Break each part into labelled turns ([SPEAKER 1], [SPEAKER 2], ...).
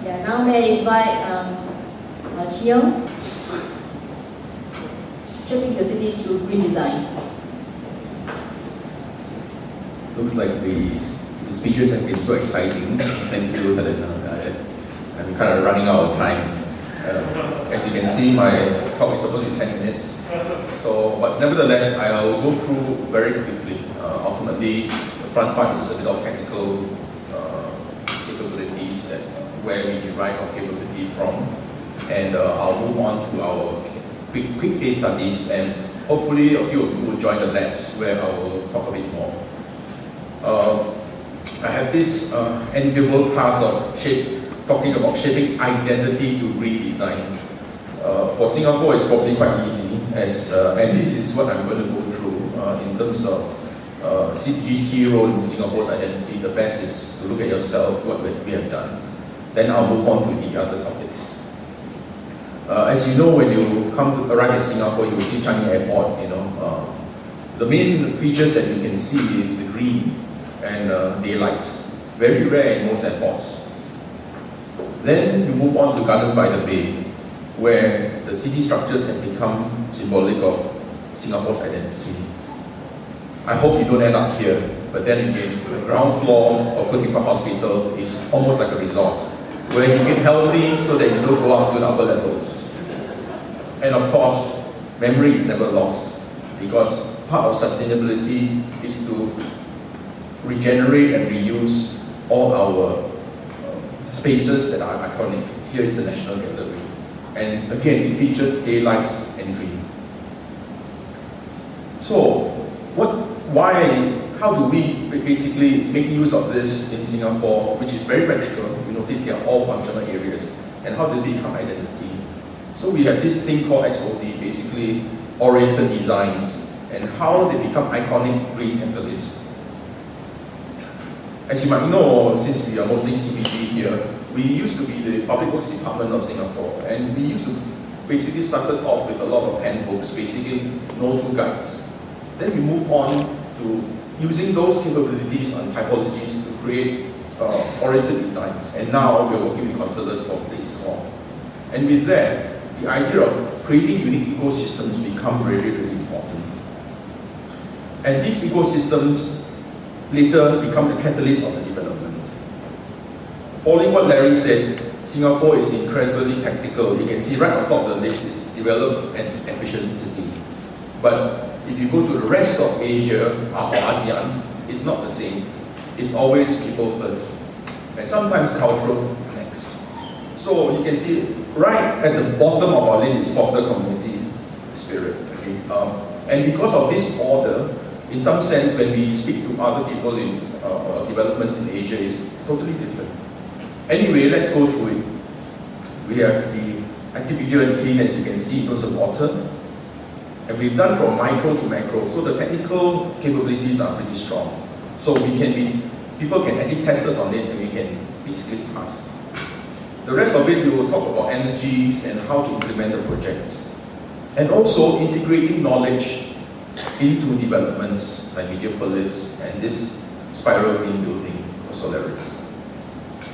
[SPEAKER 1] Yeah, now may I invite Chee, shaping the city to redesign.
[SPEAKER 2] Looks like the speeches have been so exciting. Thank you, Helena. I'm kind of running out of time. As you can see, my talk is supposed to be 10 minutes. But nevertheless, I'll go through very quickly. Ultimately, the front part is a bit of technical capabilities where we derive our capability from. And I'll move on to our quick case studies, and hopefully a few of you will join the labs where I will talk a bit more. I have this enviable task of talking about shaping identity to redesign. For Singapore, it's probably quite easy, and this is what I'm going to go through in terms of CTG's key role in Singapore's identity. The best is to look at yourself, what we have done. Then I'll move on to the other topics. As you know, when you arrive in Singapore, you will see Changi Airport. The main features that you can see is the green and daylight, very rare in most airports. Then you move on to Gardens by the Bay, where the city structures have become symbolic of Singapore's identity. I hope you don't end up here, but then again, the ground floor of Kuan Hospital is almost like a resort, where you get healthy so that you don't go up to the upper levels. And of course, memory is never lost, because part of sustainability is to regenerate and reuse all our spaces that are iconic. Here is the National Gallery. And again, it features daylight and green. So, how do we basically make use of this in Singapore, which is very practical? You notice they are all functional areas. And how do they become identity? So we have this thing called XOD, basically oriented designs, and how they become iconic green catalysts. As you might know, since we are mostly CPG here, we used to be the Public Works Department of Singapore, and we used to basically started off with a lot of handbooks, basically no-to guides. Then we moved on to using those capabilities on typologies to create oriented designs, and now we're working with consultants for place call. And with that, the idea of creating unique ecosystems become very, very important. And these ecosystems later become the catalyst of the development. Following what Larry said, Singapore is incredibly practical. You can see right on top of the list is developed and efficient city. But if you go to the rest of Asia or ASEAN, it's not the same. It's always people first, and sometimes cultural next. So you can see right at the bottom of our list is foster community spirit. Okay? And because of this order, in some sense, when we speak to other people in developments in Asia, it's totally different. Anyway, let's go through it. We have the active, video and clean, as you can see, in terms of water. And we've done from micro to macro, so the technical capabilities are pretty strong. So people can actually test us on it, and we can basically pass. The rest of it, we will talk about energies and how to implement the projects. And also integrating knowledge into developments like Mediapolis and this spiral green building for Solaris.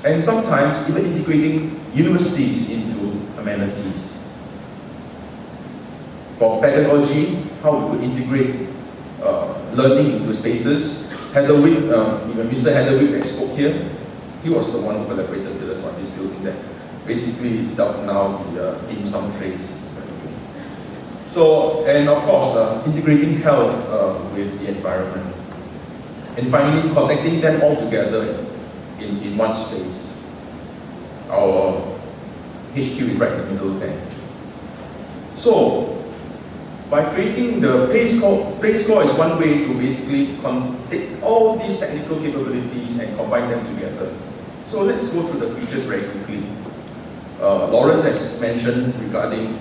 [SPEAKER 2] And sometimes even integrating universities into amenities. For pedagogy, how we could integrate learning into spaces. Heatherwick, Mr. Heatherwick that spoke here, he was the one who collaborated with us on this building that basically is now the dim sum trays. So, and of course, integrating health with the environment. And finally, connecting them all together in one space. Our HQ is right in the middle there. So, by creating the place core is one way to basically take all these technical capabilities and combine them together. So let's go through the features very quickly. Lawrence has mentioned regarding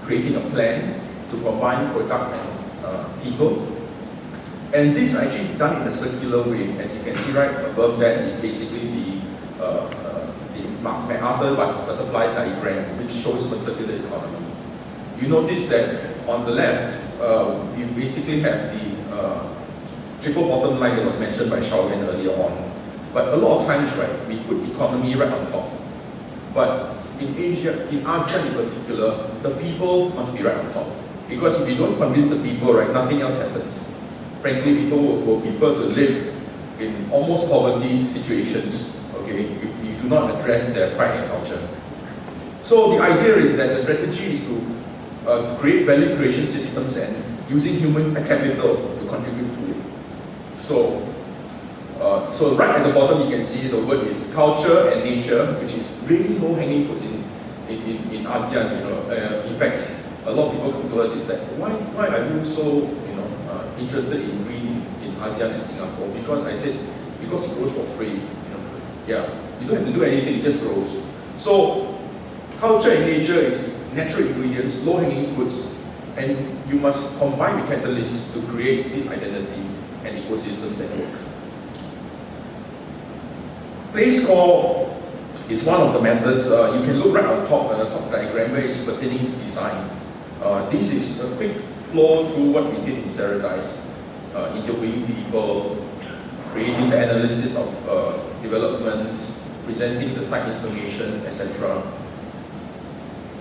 [SPEAKER 2] creating a plan to combine product and people. And this is actually done in a circular way. As you can see right above that is basically the MacArthur butterfly diagram, which shows the circular economy. You notice that on the left, we basically have the triple bottom line that was mentioned by Xiaoyan earlier on. But a lot of times, right, we put economy right on top. But in Asia, in ASEAN in particular, the people must be right on top. Because if you don't convince the people, right, nothing else happens. Frankly, people will prefer to live in almost poverty situations, okay, if you do not address their pride and culture. So the idea is that the strategy is to create value creation systems and using human capital to contribute to it. So right at the bottom you can see the word is culture and nature, which is really low-hanging fruits in ASEAN. In fact, a lot of people come to us and say, why are you so interested in green in ASEAN and Singapore? Because I said, because it grows for free. Yeah, you don't have to do anything, it just grows. So culture and nature is natural ingredients, low-hanging fruits, and you must combine the catalysts to create this identity and ecosystems that work. Place score is one of the methods. You can look right on top, the top diagram where it's pertaining to design. This is a quick flow through what we did in Paradise, interviewing people, creating the analysis of developments, presenting the site information, etc.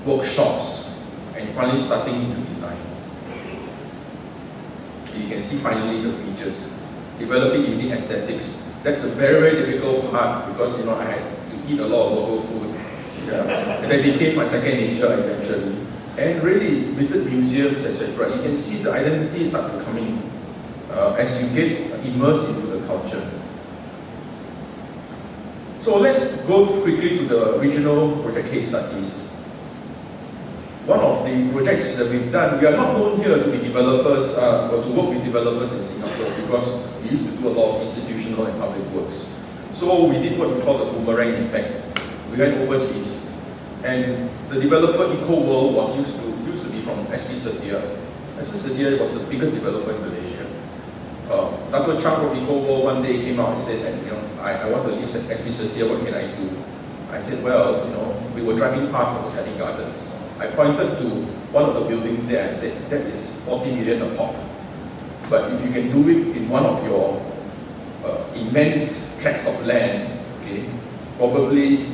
[SPEAKER 2] Workshops, and finally starting into design. You can see finally the features. Developing unique aesthetics. That's a very, very difficult part because I had to eat a lot of local food. Yeah. And that became my second nature eventually. And really visit museums, etc. You can see the identity start to come in as you get immersed into the culture. So let's go quickly to the regional project case studies. One of the projects that we've done, we are not known here to be developers or to work with developers in Singapore because we used to do a lot of institutional and public works. So we did what we call the boomerang effect. We went overseas, and the developer EcoWorld was used to be from SP Setia. SP Setia was the biggest developer in Malaysia. Dr. Chang from EcoWorld one day came out and said that I want to leave SP Setia. What can I do? I said, well, we were driving past the Botanic Gardens. I pointed to one of the buildings there and said, that is 40 million a pop. But if you can do it in one of your immense tracts of land, okay, probably,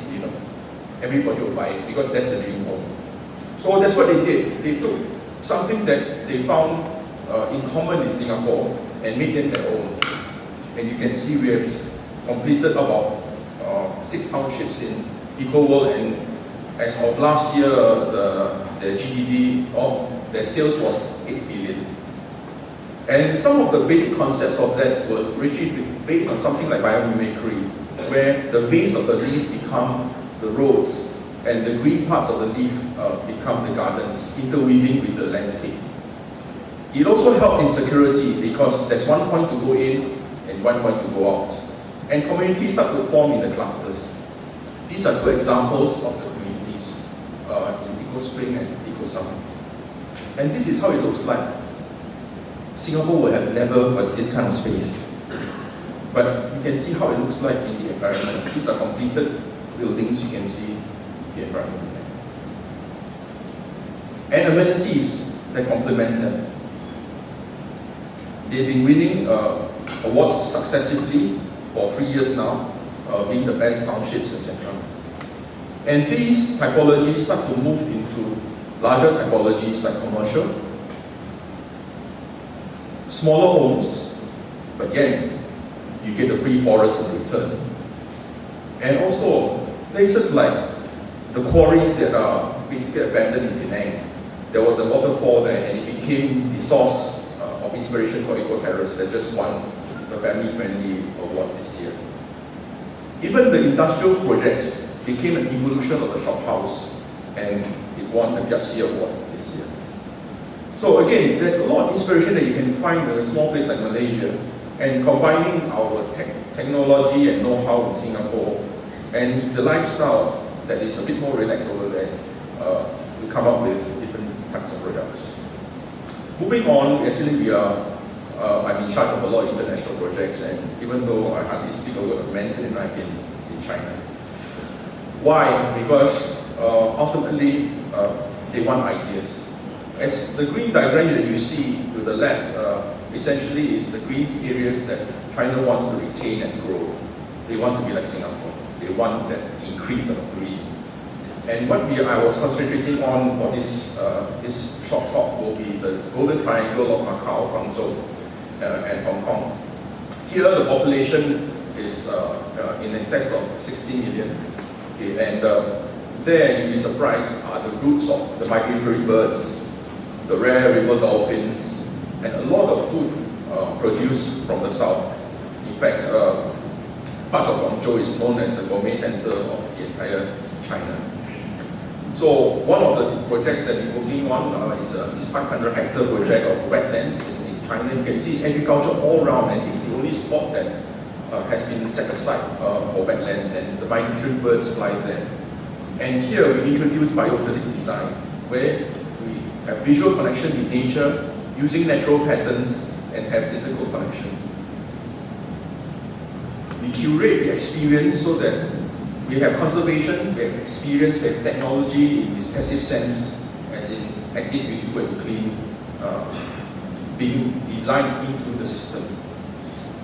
[SPEAKER 2] everybody will buy it because that's the dream home. So that's what they did. They took something that they found in common in Singapore and made them their own. And you can see we have completed about 6 townships in EcoWorld, and as of last year, the GDP of their sales was 8 billion. And some of the basic concepts of that were really based on something like biomimicry, where the veins of the leaf become the roads, and the green parts of the leaf become the gardens, interweaving with the landscape. It also helped in security because there's one point to go in and one point to go out. And communities start to form in the clusters. These are 2 examples of the communities in Eco Spring and Eco Summer. And this is how it looks like. Singapore would have never got this kind of space. But you can see how it looks like in the environment. These are completed buildings, you can see the environment. And amenities that complement them. They've been winning awards successively for 3 years now, being the best townships, etc. And these typologies start to move into larger typologies like commercial, smaller homes, but again, you get the free forest in return. And also, places like the quarries that are basically abandoned in Penang. There was a waterfall there and it became the source of inspiration for Eco Terrace that just won the family-friendly award this year. Even the industrial projects became an evolution of the shop house, and it won the Piazzi Award this year. So again, there's a lot of inspiration that you can find in a small place like Malaysia, and combining our technology and know-how in Singapore, and the lifestyle that is a bit more relaxed over there, to come up with different types of products. Moving on, actually I'm in charge of a lot of international projects, and even though I hardly speak a word of Mandarin, I've been in China. Why? Because ultimately they want ideas. As the green diagram that you see to the left, essentially is the green areas that China wants to retain and grow. They want to be like Singapore. They want that increase of green. And what I was concentrating on for this short talk will be the Golden Triangle of Macau, Guangzhou, and Hong Kong. Here the population is in excess of 60 million. Okay, and there you'll be surprised are the roots of the migratory birds, the rare river dolphins, and a lot of food produced from the south. In fact, parts of Guangzhou is known as the gourmet center of the entire China. So one of the projects that we're working on is this 500-hectare project of wetlands in China. You can see it's agriculture all around, and it's the only spot that has been set aside for wetlands, and the migratory birds fly there. And here we introduce biophilic design, where we have visual connection with nature, using natural patterns, and have physical connection. We curate the experience so that we have conservation, we have experience, we have technology in this passive sense, as in active, beautiful, and clean, being designed into the system.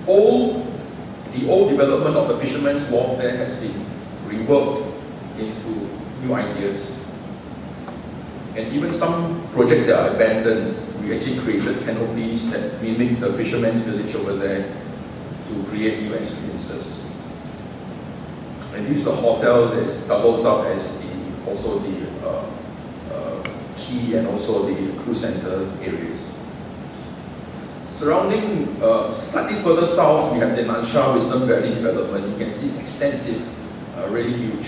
[SPEAKER 2] The old development of the Fisherman's Wharf there has been reworked into new ideas. And even some projects that are abandoned, we actually created canopies that mimic the fisherman's village over there to create new experiences. And this is a hotel that doubles up as also the Chee and also the cruise center areas. Surrounding, slightly further south, we have the Nansha Wisdom Valley development. You can see it's extensive, really huge,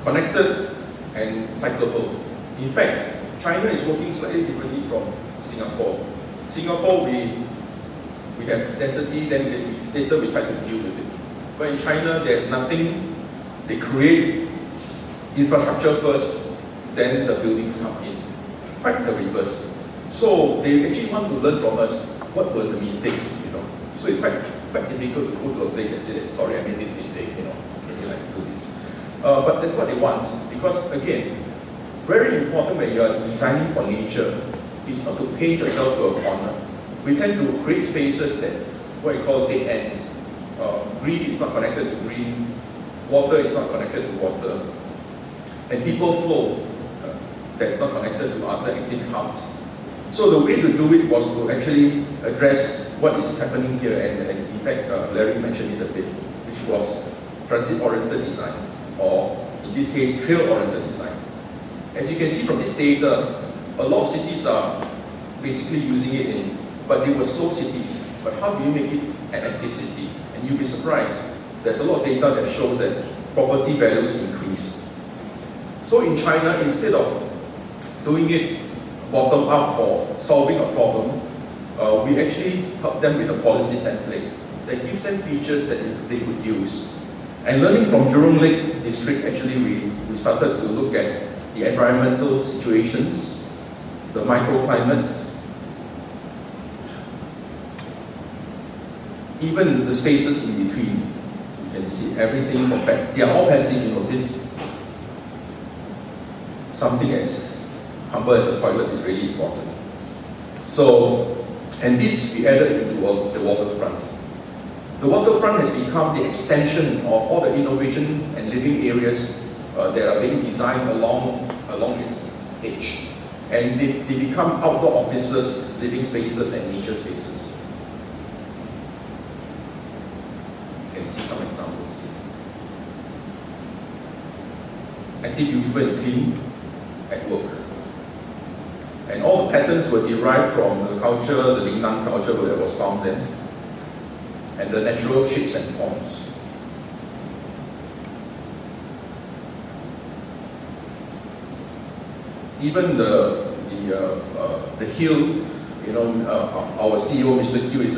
[SPEAKER 2] connected and cyclable. In fact, China is working slightly differently from Singapore. Singapore, we have density, then later we try to deal with it. But in China, they have nothing. They create infrastructure first, then the buildings come in. Quite the reverse. So they actually want to learn from us what were the mistakes, So it's quite difficult to go to a place and say that, sorry, I made this mistake, can you do this? But that's what they want, because again, very important when you are designing for nature, is not to paint yourself to a corner. We tend to create spaces that, what you call dead ends. Green is not connected to green, water is not connected to water, and people flow that's not connected to other active hubs. So the way to do it was to actually address what is happening here, and in fact, Larry mentioned it a bit, which was transit-oriented design, or in this case, trail-oriented design. As you can see from this data, a lot of cities are basically using it but they were slow cities. But how do you make it an active city? And you'll be surprised. There's a lot of data that shows that property values increase. So in China, instead of doing it bottom up or solving a problem, we actually help them with a policy template that gives them features that they could use. And learning from Jurong Lake District, actually we started to look at the environmental situations, the microclimates, even the spaces in between. You can see everything from back. They are all passive, this. Something as humble as a toilet is really important. So, and this we added into the waterfront. The waterfront has become the extension of all the innovation and living areas that are being designed along its edge. And they become outdoor offices, living spaces, and nature spaces. You can see some examples here. Active, beautiful, and clean at work. And all the patterns were derived from the culture, the Lingnan culture that was found there, and the natural shapes and forms. Even the hill, our CEO, Mr. Q, is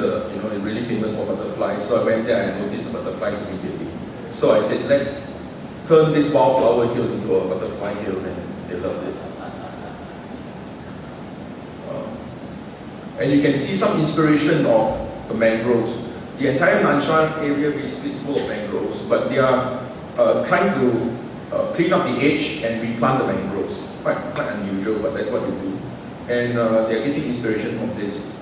[SPEAKER 2] really famous for butterflies. So I went there and noticed the butterflies immediately. So I said, let's turn this wildflower hill into a butterfly hill, and they loved it. And you can see some inspiration of the mangroves. The entire Nansha area basically is full of mangroves, but they are trying to clean up the edge and replant the mangroves. Quite unusual, but that's what they do. And they are getting inspiration from this.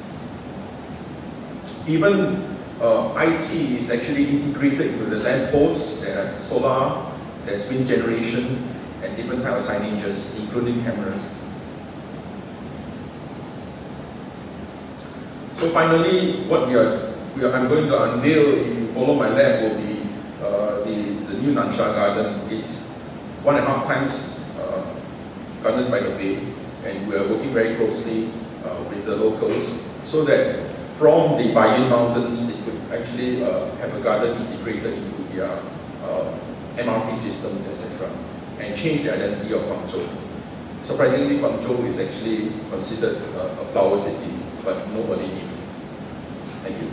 [SPEAKER 2] Even IT is actually integrated into the lampposts. There are solar There's been generation and different kind of signages, including cameras. So finally, what I'm going to unveil, if you follow my lab, will be the new Nansha garden. It's 1.5 times Gardens by the Bay, and we are working very closely with the locals so that from the Bayan Mountains, they could actually have a garden integrated into their MRT systems, etc., and change the identity of Guangzhou. Surprisingly, Guangzhou is actually considered a flower city, but nobody knew. Thank you.